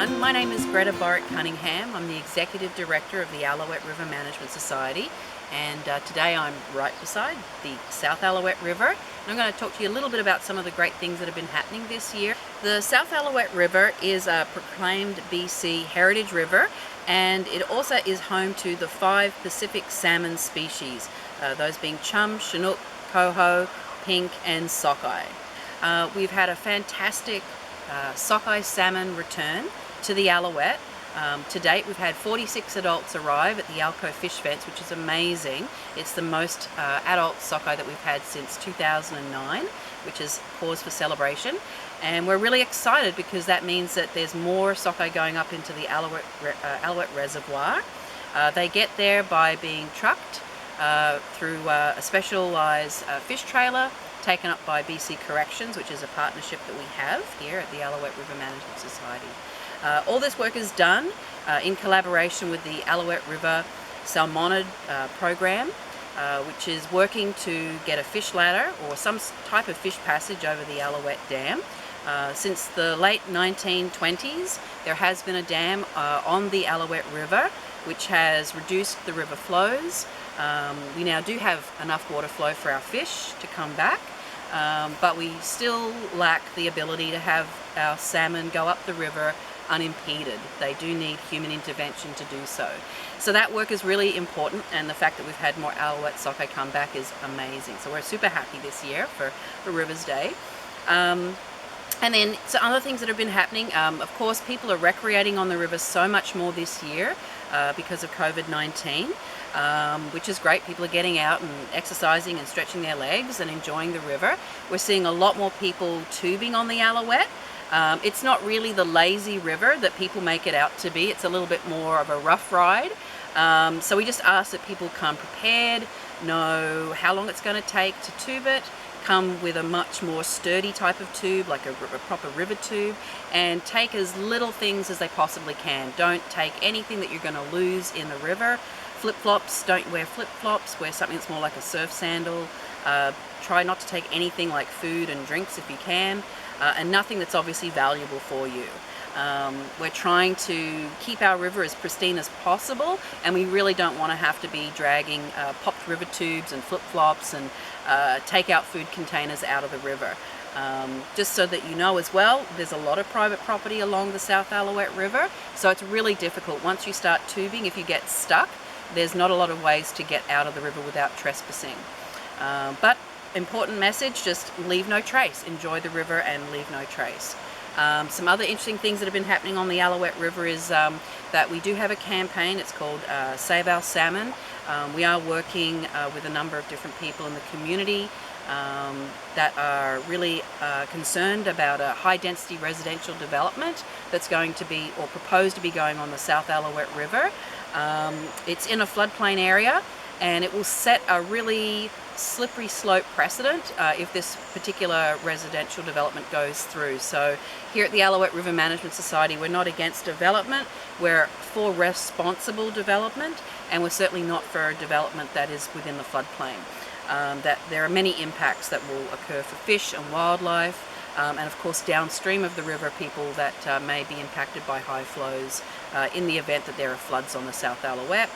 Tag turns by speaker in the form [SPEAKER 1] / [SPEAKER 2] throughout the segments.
[SPEAKER 1] everyone. My name is Greta Cunningham. I'm the Executive Director of the Alouette River Management Society, and today I'm right beside the South Alouette River. And I'm going to talk to you a little bit about some of the great things that have been happening this year. The South Alouette River is a proclaimed BC heritage river, and it also is home to the 5 Pacific salmon species, those being chum, chinook, coho, pink and sockeye. We've had a fantastic sockeye salmon return to the Alouette. To date, we've had 46 adults arrive at the Alco Fish Fence, which is amazing. It's the most adult sockeye that we've had since 2009, which is cause for celebration. And we're really excited because that means that there's more sockeye going up into the Alouette Reservoir. They get there by being trucked through a specialised fish trailer taken up by BC Corrections, which is a partnership that we have here at the Alouette River Management Society. All this work is done in collaboration with the Alouette River Salmonid program, which is working to get a fish ladder or some type of fish passage over the Alouette Dam. Since the late 1920s, there has been a dam on the Alouette River which has reduced the river flows. We now do have enough water flow for our fish to come back, but we still lack the ability to have our salmon go up the river unimpeded. They do need human intervention to do so. So that work is really important, and the fact that we've had more Alouette sockeye come back is amazing. So we're super happy this year for Rivers Day. And then some other things that have been happening, of course people are recreating on the river so much more this year because of COVID-19, which is great. People are getting out and exercising and stretching their legs and enjoying the river. We're seeing a lot more people tubing on the Alouette. It's not really the lazy river that people make it out to be. It's a little bit more of a rough ride. So we just ask that people come prepared, know how long it's going to take to tube it, come with a much more sturdy type of tube, like a proper river tube, and take as little things as they possibly can. Don't take anything that you're going to lose in the river. Flip-flops, don't wear flip-flops, wear something that's more like a surf sandal. Try not to take anything like food and drinks if you can, and nothing that's obviously valuable for you. We're trying to keep our river as pristine as possible, and we really don't want to have to be dragging popped river tubes and flip-flops and take-out food containers out of the river. Just so that you know as well, there's a lot of private property along the South Alouette River, so it's really difficult. Once you start tubing, if you get stuck, there's not a lot of ways to get out of the river without trespassing. But important message, just leave no trace. Enjoy the river and leave no trace. Some other interesting things that have been happening on the Alouette River is that we do have a campaign. It's called Save Our Salmon. We are working with a number of different people in the community that are really concerned about a high-density residential development that's going to be, or proposed to be, going on the South Alouette River. It's in a floodplain area, and it will set a really slippery slope precedent if this particular residential development goes through. So here at the Alouette River Management Society, we're not against development, we're for responsible development, and we're certainly not for development that is within the floodplain. That there are many impacts that will occur for fish and wildlife, and of course downstream of the river, people that may be impacted by high flows in the event that there are floods on the South Alouette.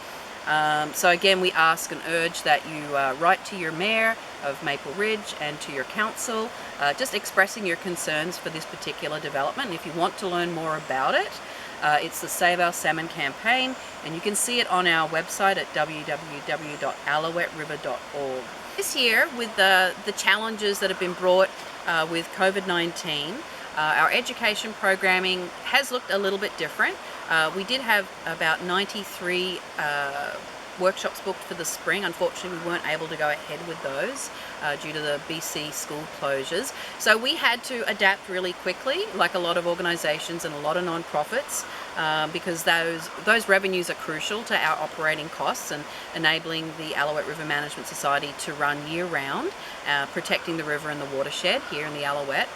[SPEAKER 1] So again, we ask and urge that you write to your mayor of Maple Ridge and to your council, just expressing your concerns for this particular development. And if you want to learn more about it, it's the Save Our Salmon campaign, and you can see it on our website at www.alouetteriver.org. This year, with the challenges that have been brought with COVID-19, our education programming has looked a little bit different. We did have about 93 workshops booked for the spring. Unfortunately, we weren't able to go ahead with those due to the BC school closures. So we had to adapt really quickly, like a lot of organisations and a lot of non-profits, because those revenues are crucial to our operating costs and enabling the Alouette River Management Society to run year-round, protecting the river and the watershed here in the Alouette.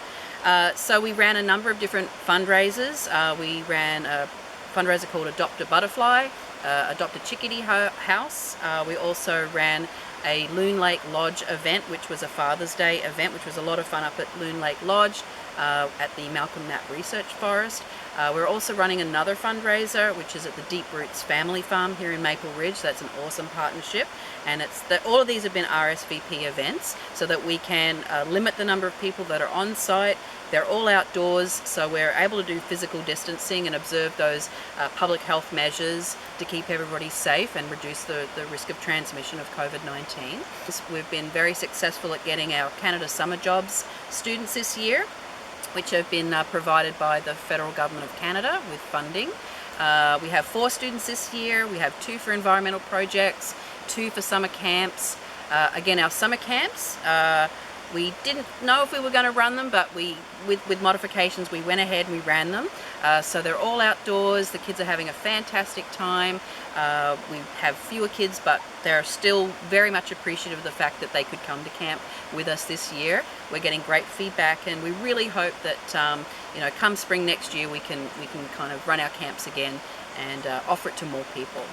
[SPEAKER 1] So we ran a number of different fundraisers. We ran a fundraiser called Adopt a Butterfly, Adopt a Chickadee House. We also ran a Loon Lake Lodge event, which was a Father's Day event, which was a lot of fun up at Loon Lake Lodge at the Malcolm Knapp Research Forest. We're also running another fundraiser, which is at the Deep Roots Family Farm here in Maple Ridge. That's an awesome partnership, and all of these have been RSVP events so that we can limit the number of people that are on site. They're all outdoors, so we're able to do physical distancing and observe those public health measures to keep everybody safe and reduce the risk of transmission of COVID-19. We've been very successful at getting our Canada Summer Jobs students this year, which have been provided by the federal government of Canada with funding. We have 4 students this year. We have 2 for environmental projects, 2 for summer camps. Again, our summer camps, we didn't know if we were going to run them, but with modifications, we went ahead and we ran them. So they're all outdoors. The kids are having a fantastic time. We have fewer kids, but they're still very much appreciative of the fact that they could come to camp with us this year. We're getting great feedback, and we really hope that come spring next year we can kind of run our camps again and offer it to more people.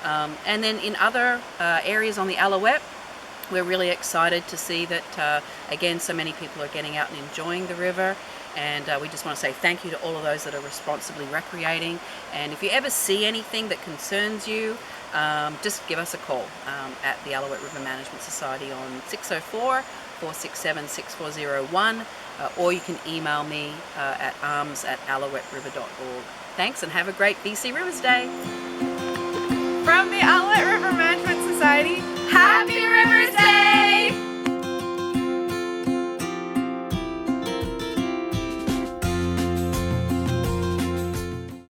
[SPEAKER 1] And then in other areas on the Alouette, we're really excited to see that, again, so many people are getting out and enjoying the river, and we just want to say thank you to all of those that are responsibly recreating. And if you ever see anything that concerns you, just give us a call at the Alouette River Management Society on 604-467-6401, or you can email me at arms@alouetteriver.org. Thanks, and have a great BC Rivers Day.
[SPEAKER 2] From the Alouette River Management Society,